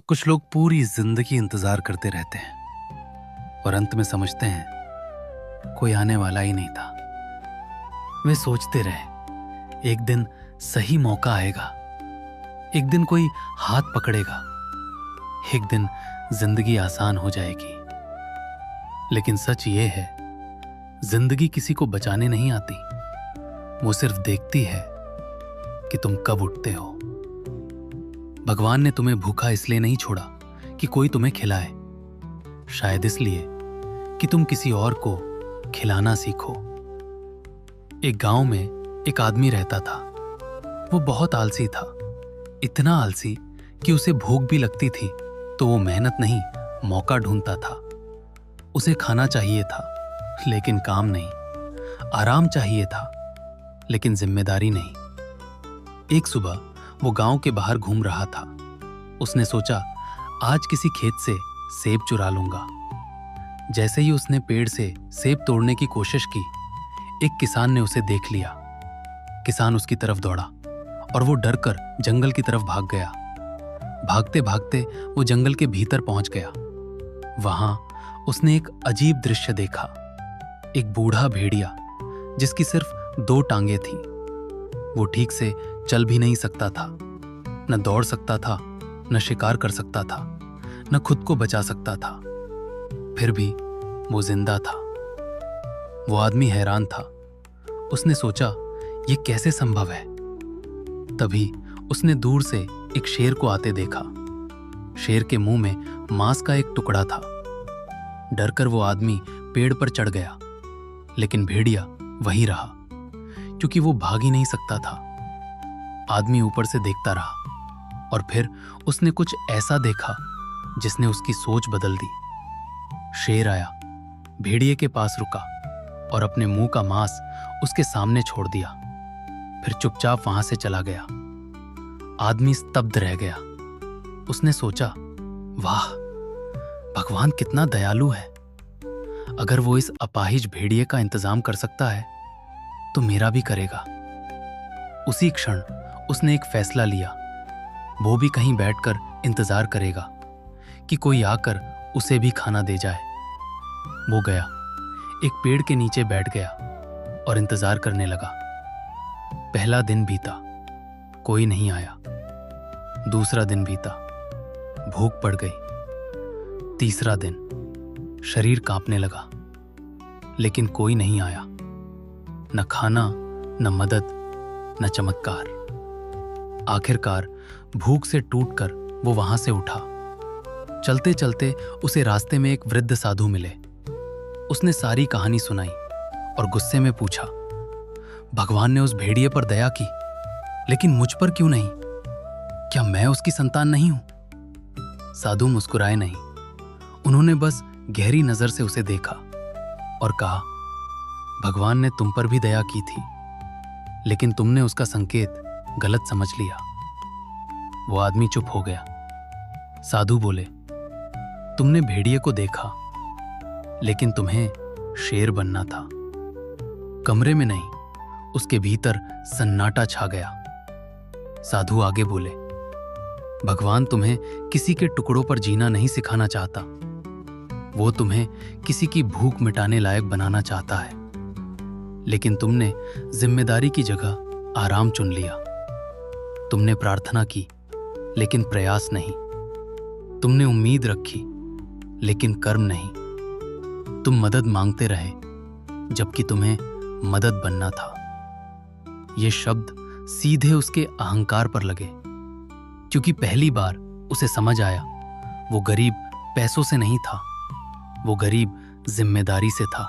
कुछ लोग पूरी जिंदगी इंतजार करते रहते हैं और अंत में समझते हैं कोई आने वाला ही नहीं था। वे सोचते रहे एक दिन सही मौका आएगा, एक दिन कोई हाथ पकड़ेगा, एक दिन जिंदगी आसान हो जाएगी। लेकिन सच ये है, जिंदगी किसी को बचाने नहीं आती, वो सिर्फ देखती है कि तुम कब उठते हो। भगवान ने तुम्हें भूखा इसलिए नहीं छोड़ा कि कोई तुम्हें खिलाए, शायद इसलिए कि तुम किसी और को खिलाना सीखो। एक गांव में एक आदमी रहता था। वो बहुत आलसी था, इतना आलसी कि उसे भूख भी लगती थी तो वो मेहनत नहीं, मौका ढूंढता था। उसे खाना चाहिए था लेकिन काम नहीं, आराम चाहिए था लेकिन जिम्मेदारी नहीं। एक सुबह वो गांव के बाहर घूम रहा था। उसने सोचा आज किसी खेत से सेब चुरा लूंगा। जैसे ही उसने पेड़ से सेब तोड़ने की कोशिश की, एक किसान ने उसे देख लिया। किसान उसकी तरफ दौड़ा और वो डरकर जंगल की तरफ भाग गया। भागते भागते वो जंगल के भीतर पहुंच गया। वहां उसने एक अजीब दृश्य देखा। एक बूढ़ा भेड़िया जिसकी सिर्फ 2 टांगे थी। वो ठीक से चल भी नहीं सकता था, न दौड़ सकता था, न शिकार कर सकता था, न खुद को बचा सकता था। फिर भी वो जिंदा था। वो आदमी हैरान था। उसने सोचा ये कैसे संभव है। तभी उसने दूर से एक शेर को आते देखा। शेर के मुंह में मांस का एक टुकड़ा था। डरकर वो आदमी पेड़ पर चढ़ गया, लेकिन भेड़िया वहीं रहा क्योंकि वो भाग ही नहीं सकता था। आदमी ऊपर से देखता रहा और फिर उसने कुछ ऐसा देखा जिसने उसकी सोच बदल दी। शेर आया, भेड़िए के पास रुका और अपने मुंह का मांस उसके सामने छोड़ दिया। फिर चुपचाप वहां से चला गया। आदमी स्तब्ध रह गया। उसने सोचा, वाह, भगवान कितना दयालु है। अगर वो इस अपाहिज भेड़िए का इंतजाम कर सकता है तो मेरा भी करेगा। उसी क्षण उसने एक फैसला लिया। वो भी कहीं बैठकर इंतजार करेगा कि कोई आकर उसे भी खाना दे जाए। वो गया, एक पेड़ के नीचे बैठ गया और इंतजार करने लगा। पहला दिन बीता, कोई नहीं आया। दूसरा दिन बीता, भूख पड़ गई। तीसरा दिन, शरीर कांपने लगा, लेकिन कोई नहीं आया। न खाना, न मदद, न चमत्कार। आखिरकार भूख से टूटकर वो वहां से उठा। चलते चलते उसे रास्ते में एक वृद्ध साधु मिले। उसने सारी कहानी सुनाई और गुस्से में पूछा, भगवान ने उस भेड़िए पर दया की, लेकिन मुझ पर क्यों नहीं? क्या मैं उसकी संतान नहीं हूं? साधु मुस्कुराए नहीं। उन्होंने बस गहरी नजर से उसे देखा और कहा, भगवान ने तुम पर भी दया की थी, लेकिन तुमने उसका संकेत गलत समझ लिया। वो आदमी चुप हो गया। साधु बोले, तुमने भेड़िए को देखा, लेकिन तुम्हें शेर बनना था। कमरे में नहीं, उसके भीतर सन्नाटा छा गया। साधु आगे बोले, भगवान तुम्हें किसी के टुकड़ों पर जीना नहीं सिखाना चाहता। वो तुम्हें किसी की भूख मिटाने लायक बनाना चाहता है। लेकिन तुमने जिम्मेदारी की जगह आराम चुन लिया। तुमने प्रार्थना की, लेकिन प्रयास नहीं। तुमने उम्मीद रखी, लेकिन कर्म नहीं। तुम मदद मांगते रहे, जबकि तुम्हें मदद बनना था। ये शब्द सीधे उसके अहंकार पर लगे, क्योंकि पहली बार उसे समझ आया, वो गरीब पैसों से नहीं था, वो गरीब जिम्मेदारी से था।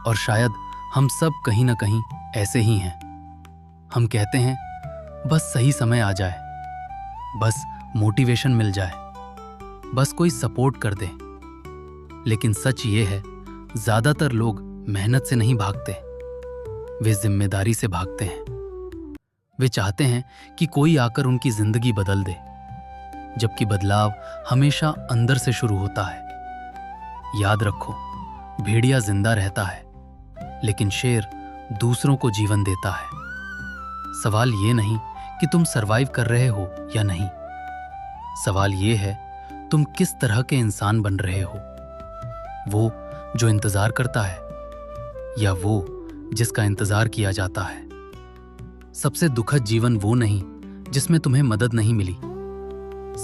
और शायद हम सब कहीं ना कहीं ऐसे ही हैं। हम कहते हैं बस सही समय आ जाए, बस मोटिवेशन मिल जाए, बस कोई सपोर्ट कर दे। लेकिन सच ये है, ज्यादातर लोग मेहनत से नहीं भागते, वे जिम्मेदारी से भागते हैं। वे चाहते हैं कि कोई आकर उनकी जिंदगी बदल दे, जबकि बदलाव हमेशा अंदर से शुरू होता है। याद रखो, भेड़िया जिंदा रहता है, लेकिन शेर दूसरों को जीवन देता है। सवाल ये नहीं कि तुम सरवाइव कर रहे हो या नहीं, सवाल ये है, तुम किस तरह के इंसान बन रहे हो? वो जो इंतजार करता है या वो जिसका इंतजार किया जाता है? सबसे दुखद जीवन वो नहीं जिसमें तुम्हें मदद नहीं मिली।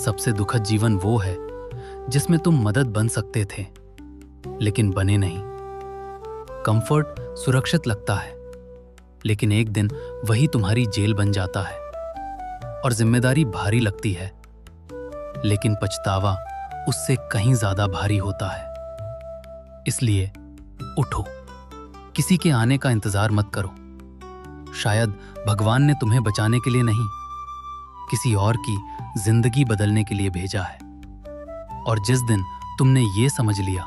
सबसे दुखद जीवन वो है जिसमें तुम मदद बन सकते थे लेकिन बने नहीं। कंफर्ट सुरक्षित लगता है, लेकिन एक दिन वही तुम्हारी जेल बन जाता है। और जिम्मेदारी भारी लगती है, लेकिन पछतावा उससे कहीं ज्यादा भारी होता है। इसलिए उठो, किसी के आने का इंतजार मत करो। शायद भगवान ने तुम्हें बचाने के लिए नहीं, किसी और की जिंदगी बदलने के लिए भेजा है। और जिस दिन तुमने ये समझ लिया,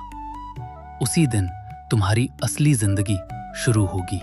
उसी दिन तुम्हारी असली जिंदगी शुरू होगी।